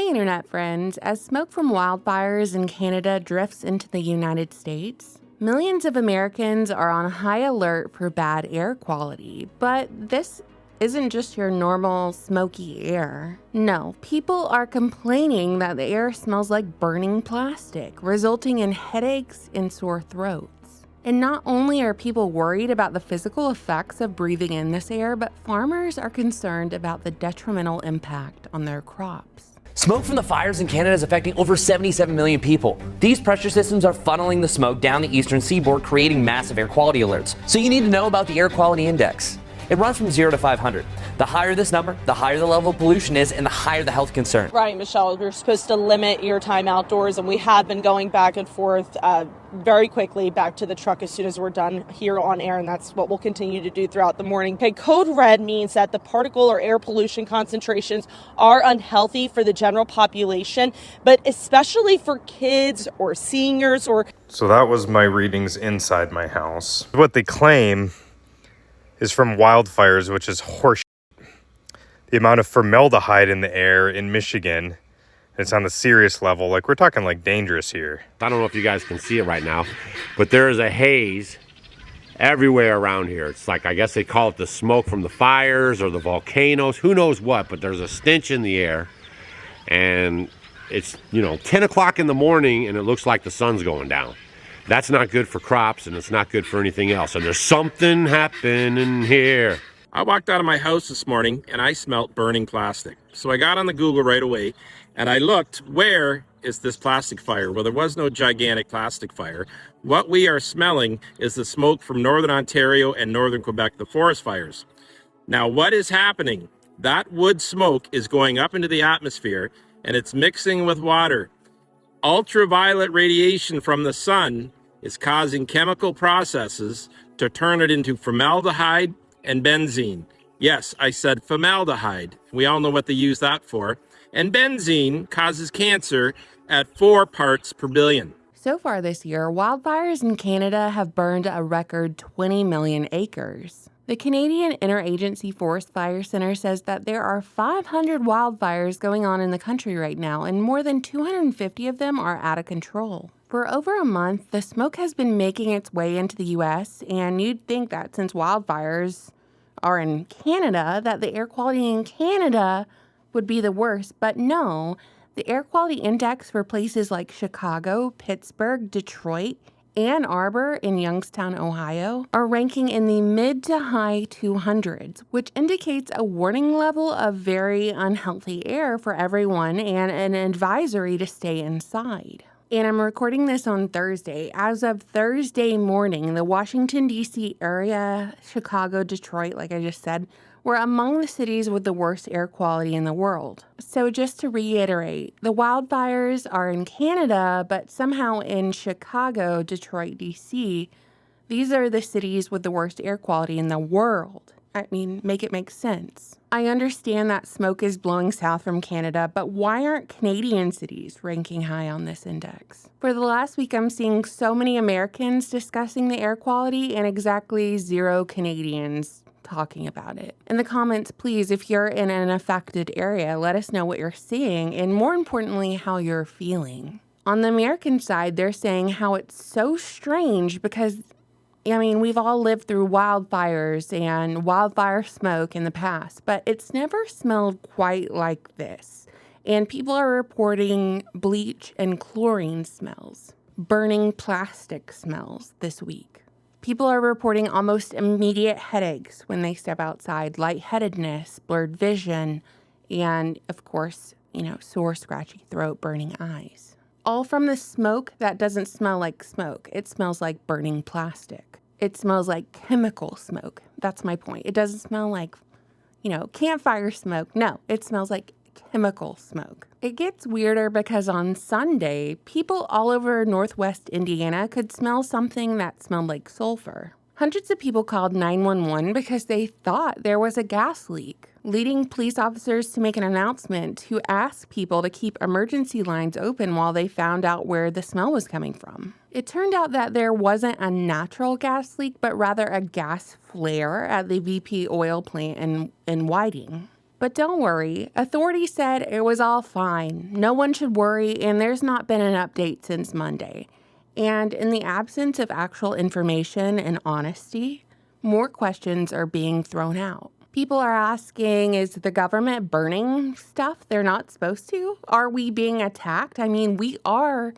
Hey Internet friends, as smoke from wildfires in Canada drifts into the United States, millions of Americans are on high alert for bad air quality. But this isn't just your normal smoky air. No, people are complaining that the air smells like burning plastic, resulting in headaches and sore throats. And not only are people worried about the physical effects of breathing in this air, but farmers are concerned about the detrimental impact on their crops. Smoke from the fires in Canada is affecting over 77 million people. These pressure systems are funneling the smoke down the eastern seaboard, creating massive air quality alerts. So you need to know about the air quality index. It runs from 0 to 500. The higher this number, the higher the level of pollution is, and the higher the health concern. Right, Michelle, we're supposed to limit your time outdoors, and we have been going back and forth very quickly back to the truck as soon as we're done here on air, and that's what we'll continue to do throughout the morning. Okay, code red means that the particle or air pollution concentrations are unhealthy for the general population, but especially for kids or seniors or... So that was my readings inside my house. What they claim is from wildfires, which is horseshit. The amount of formaldehyde in the air in Michigan, it's on the serious level. Like, we're talking like dangerous here. I don't know if you guys can see it right now, but there is a haze everywhere around here. It's like, I guess they call it the smoke from the fires or the volcanoes, who knows what, but there's a stench in the air. And it's, 10 o'clock in the morning and it looks like the sun's going down. That's not good for crops, and it's not good for anything else. And there's something happening here. I walked out of my house this morning and I smelt burning plastic. So I got on the Google right away and I looked, where is this plastic fire? Well, there was no gigantic plastic fire. What we are smelling is the smoke from Northern Ontario and Northern Quebec, the forest fires. Now, what is happening? That wood smoke is going up into the atmosphere and it's mixing with water. Ultraviolet radiation from the sun is causing chemical processes to turn it into formaldehyde and benzene. Yes, I said formaldehyde. We all know what they use that for. And benzene causes cancer at 4 parts per billion. So far this year, wildfires in Canada have burned a record 20 million acres. The Canadian Interagency Forest Fire Center says that there are 500 wildfires going on in the country right now, and more than 250 of them are out of control. For over a month, the smoke has been making its way into the U.S., and you'd think that since wildfires are in Canada, that the air quality in Canada would be the worst. But no, the air quality index for places like Chicago, Pittsburgh, Detroit, Ann Arbor, and Youngstown, Ohio, are ranking in the mid to high 200s, which indicates a warning level of very unhealthy air for everyone and an advisory to stay inside. And I'm recording this on Thursday. As of Thursday morning, the Washington, D.C. area, Chicago, Detroit, like I just said, were among the cities with the worst air quality in the world. So just to reiterate, the wildfires are in Canada, but somehow in Chicago, Detroit, D.C., these are the cities with the worst air quality in the world. I mean, make it make sense. I understand that smoke is blowing south from Canada, but why aren't Canadian cities ranking high on this index? For the last week, I'm seeing so many Americans discussing the air quality and exactly 0 Canadians talking about it. In the comments, please, if you're in an affected area, let us know what you're seeing and, more importantly, how you're feeling. On the American side, they're saying how it's so strange because we've all lived through wildfires and wildfire smoke in the past, but it's never smelled quite like this. And people are reporting bleach and chlorine smells, burning plastic smells this week. People are reporting almost immediate headaches when they step outside, lightheadedness, blurred vision, and, of course, sore, scratchy throat, burning eyes. All from the smoke that doesn't smell like smoke. It smells like burning plastic. It smells like chemical smoke. That's my point. It doesn't smell like, campfire smoke. No, it smells like chemical smoke. It gets weirder because on Sunday, people all over Northwest Indiana could smell something that smelled like sulfur. Hundreds of people called 911 because they thought there was a gas leak, leading police officers to make an announcement to ask people to keep emergency lines open while they found out where the smell was coming from. It turned out that there wasn't a natural gas leak, but rather a gas flare at the VP oil plant in Whiting. But don't worry, authorities said it was all fine. No one should worry, and there's not been an update since Monday. And in the absence of actual information and honesty, more questions are being thrown out. People are asking, is the government burning stuff they're not supposed to? Are we being attacked? I mean, we are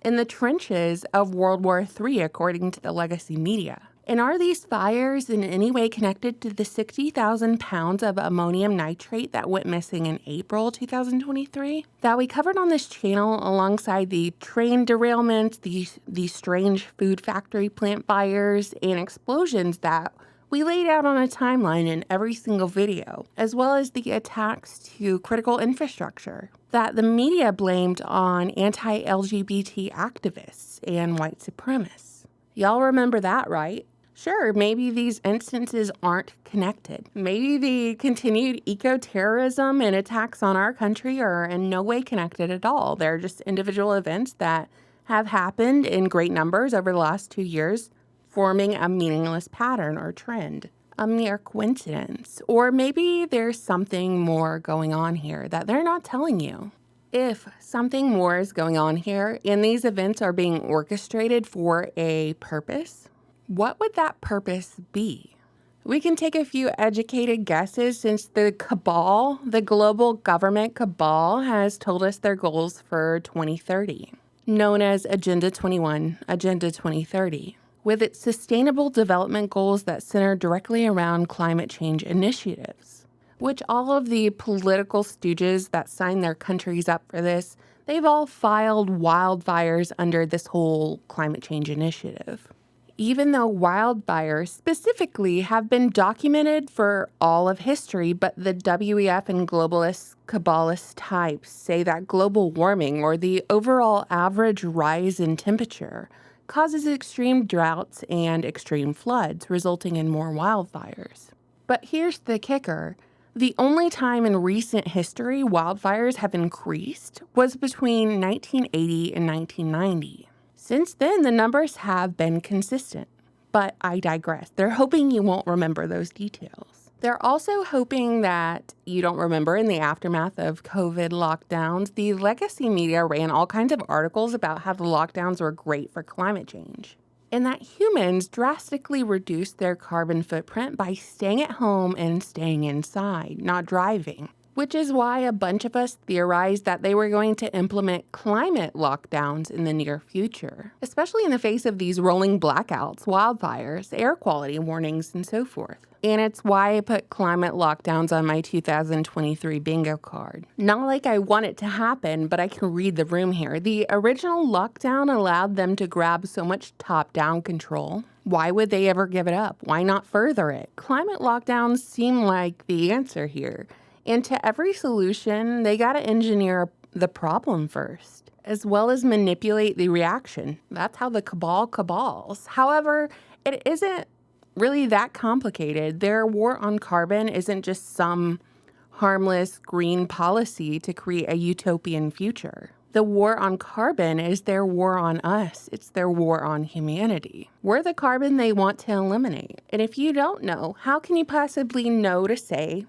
in the trenches of World War III, according to the legacy media. And are these fires in any way connected to the 60,000 pounds of ammonium nitrate that went missing in April 2023? That we covered on this channel alongside the train derailments, the strange food factory plant fires, and explosions that we laid out on a timeline in every single video, as well as the attacks to critical infrastructure that the media blamed on anti-LGBT activists and white supremacists. Y'all remember that, right? Sure, maybe these instances aren't connected. Maybe the continued eco-terrorism and attacks on our country are in no way connected at all. They're just individual events that have happened in great numbers over the last 2 years, forming a meaningless pattern or trend, a mere coincidence. Or maybe there's something more going on here that they're not telling you. If something more is going on here and these events are being orchestrated for a purpose, what would that purpose be? We can take a few educated guesses since the cabal, the global government cabal, has told us their goals for 2030, known as Agenda 21, Agenda 2030, with its sustainable development goals that center directly around climate change initiatives, which all of the political stooges that signed their countries up for this, they've all filed wildfires under this whole climate change initiative. Even though wildfires specifically have been documented for all of history, but the WEF and globalist cabalist types say that global warming, or the overall average rise in temperature, causes extreme droughts and extreme floods, resulting in more wildfires. But here's the kicker. The only time in recent history wildfires have increased was between 1980 and 1990. Since then, the numbers have been consistent. But I digress. They're hoping you won't remember those details. They're also hoping that you don't remember in the aftermath of COVID lockdowns, the legacy media ran all kinds of articles about how the lockdowns were great for climate change, and that humans drastically reduced their carbon footprint by staying at home and staying inside, not driving. Which is why a bunch of us theorized that they were going to implement climate lockdowns in the near future, especially in the face of these rolling blackouts, wildfires, air quality warnings, and so forth. And it's why I put climate lockdowns on my 2023 bingo card. Not like I want it to happen, but I can read the room here. The original lockdown allowed them to grab so much top-down control. Why would they ever give it up? Why not further it? Climate lockdowns seem like the answer here. And to every solution, they got to engineer the problem first, as well as manipulate the reaction. That's how the cabal cabals. However, it isn't really that complicated. Their war on carbon isn't just some harmless green policy to create a utopian future. The war on carbon is their war on us. It's their war on humanity. We're the carbon they want to eliminate. And if you don't know, how can you possibly know to say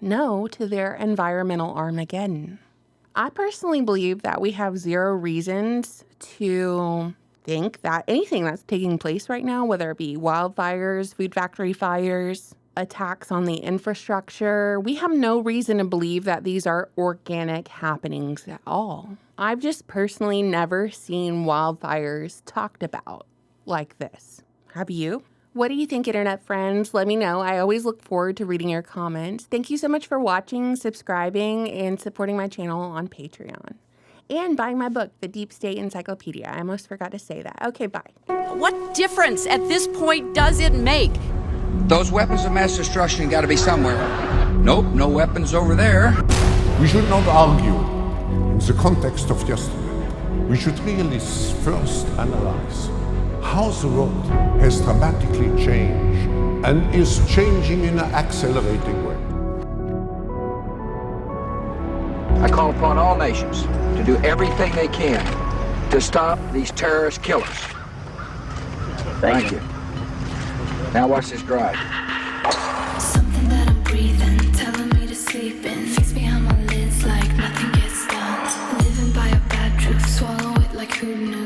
no to their environmental Armageddon? I personally believe that we have zero reasons to think that anything that's taking place right now, whether it be wildfires, food factory fires, attacks on the infrastructure, we have no reason to believe that these are organic happenings at all. I've just personally never seen wildfires talked about like this. Have you? What do you think, internet friends? Let me know. I always look forward to reading your comments. Thank you so much for watching, subscribing, and supporting my channel on Patreon. And buying my book, The Deep State Encyclopedia. I almost forgot to say that. Okay, bye. What difference at this point does it make? Those weapons of mass destruction got to be somewhere. Nope, no weapons over there. We should not argue in the context of yesterday. We should really first analyze how the world has dramatically changed and is changing in an accelerating way. I call upon all nations to do everything they can to stop these terrorist killers. Thank you. Now watch this drive. Something that I'm breathing, telling me to sleep. sleeping. Fix behind my lids like nothing gets done. Living by a bad truth, swallow it like who knew.